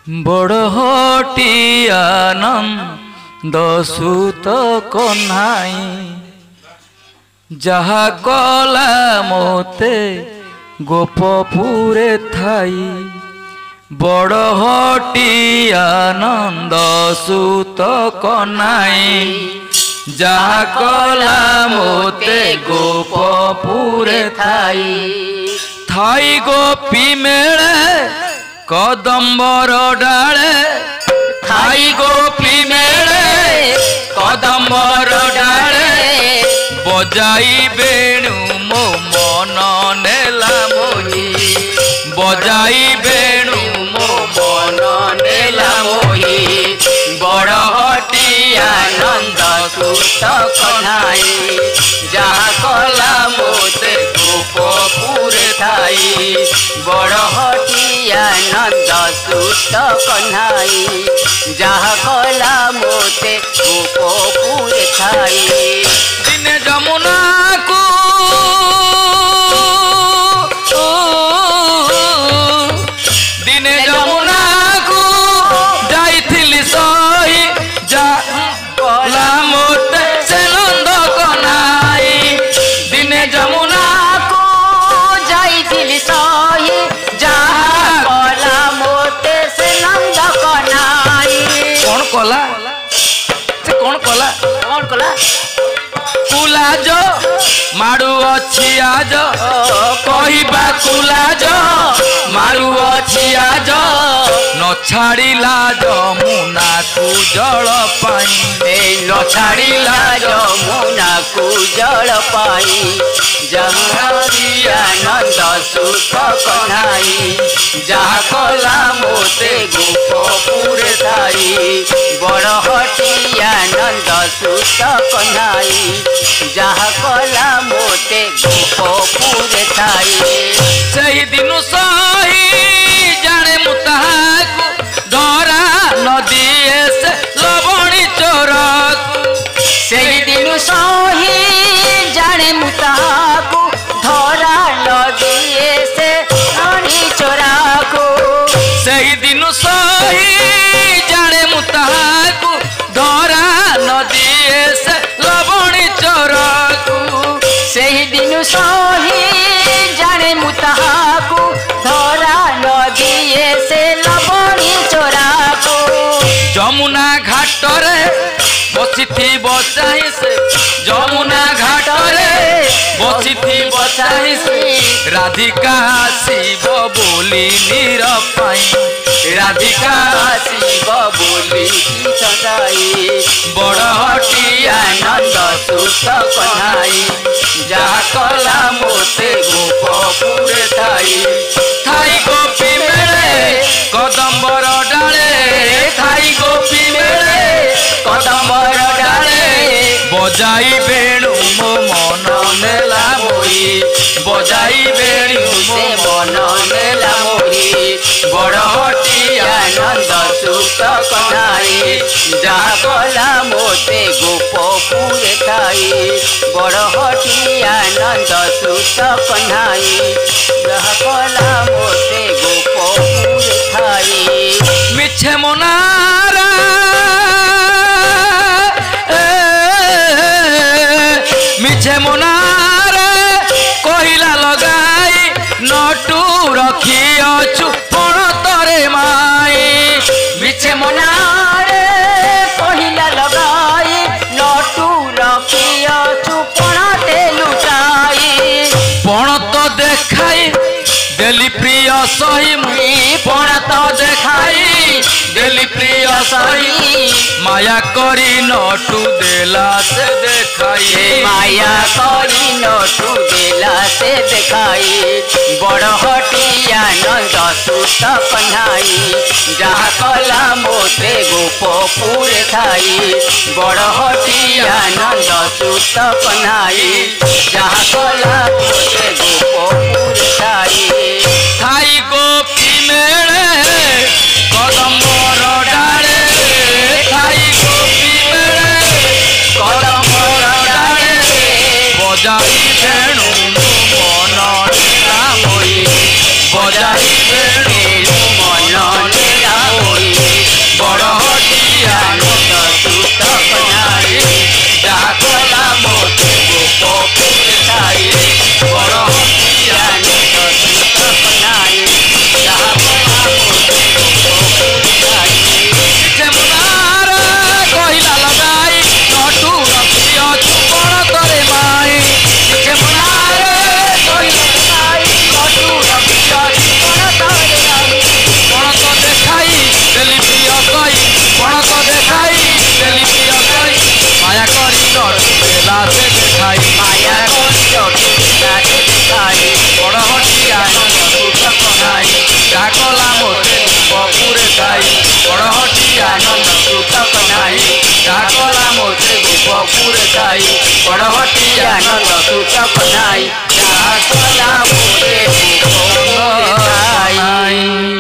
बड़हटी आनंद सुत कन्हाई जहा कला मोते गोपपुरे थाई बड़हटी आनंद सुत कन्हाई जहा कला मोते गोपपुरे थाई थाई गोपी मेले कदम्बर डाले थाई गोपी मेले कदम्बर डाले बजाई बेणु मो मन नेला मोही बजाई बेणु मो मन नेला मोही बड़हटी आनंद सुत कन्हाई जहा कला मोते गोपपुरे थाई बड़हटी आनंद सुत कन्हाई जहा कला मोते गोपपुरे थाई दिने जमुना को दिने जमुना को जाइथिली सही जा कला मोते से नंद कन्हाई दिने जमुना को जाइथिली सही जा कला मोते से नंद कन्हाई कौन कला से कौन कला कुलाज मारू अच्छी आज कहबा कुलाज मारू अच्छी आज न छाड़िला जमुना को जल पाई न छाड़िला जमुना को जल पाई आनंद सुत कन्हाई जहा कला मोते गोपपुरे थाई बड़हटी आनंद सुत कन्हाई जहा कला मोते गोपपुरे थाई सही दिन सही जाने मुताहाकु धरा नदी से लवणी चोरा सही दिन सही जाने मुताहाकु धरा नदी से लवणी चोरा को सही दिन सही जाने मुताहाकु धरा नदी से लवणी चोरा सही दिन सही जाने मुताहाकु धरा नदी से लवणी चोरा को जमुना घाट रे बसी बसाई से जमुना घाट रे बसी बसाई से राधिका शिव बोली निरपाई राधिका शिव बोली सदाई बड़हटी आनंद सुत कन्हाई जहा कला मोते गोपपुरे थाई थाई गोपी मेले कदम्बर डाले थाई गोपी मेले कदम्बर डाले बजाई बेणु मो मन नेला मोही बजाई बेणु से मन नेला मोही बड़हटी आनंद सुत कन्हाई जहा कला मोते गोपपुरे थाई बड़हटी आनंद सुत कन्हाई जहा कला मोते गोपपुरे थाई मिछे मनारा मिछे मनारा कहिला लगाई नटू रखी अछु पण तरे माई मिछे मनारे कहिला लगाई नटू रखी अछु पण ते लुटाई पण तो देखाई देली प्रिय सही मुई पण तो देखाई देली प्रिय सही माया करी नटू देला से देखाई माया करी नटू देला से देखाई बड़हटी आनंद सुत कन्हाई जहा कला मोते गोपपुरे थाई बड़हटी आनंद सुत कन्हाई जहा कला मोते गोपपुरे थाई थाई गोपी मेले कदम्बर डाले थाई गोपी मेले कदम्बर डाले बजाई बेणु मन नेला मोही बजाई बेणु मन नेला मोही सुतक नाही रागला मोते गोपपुर खाई बड़हटी आनंद सुतक नाही रागला मोते गोपपुर खाई।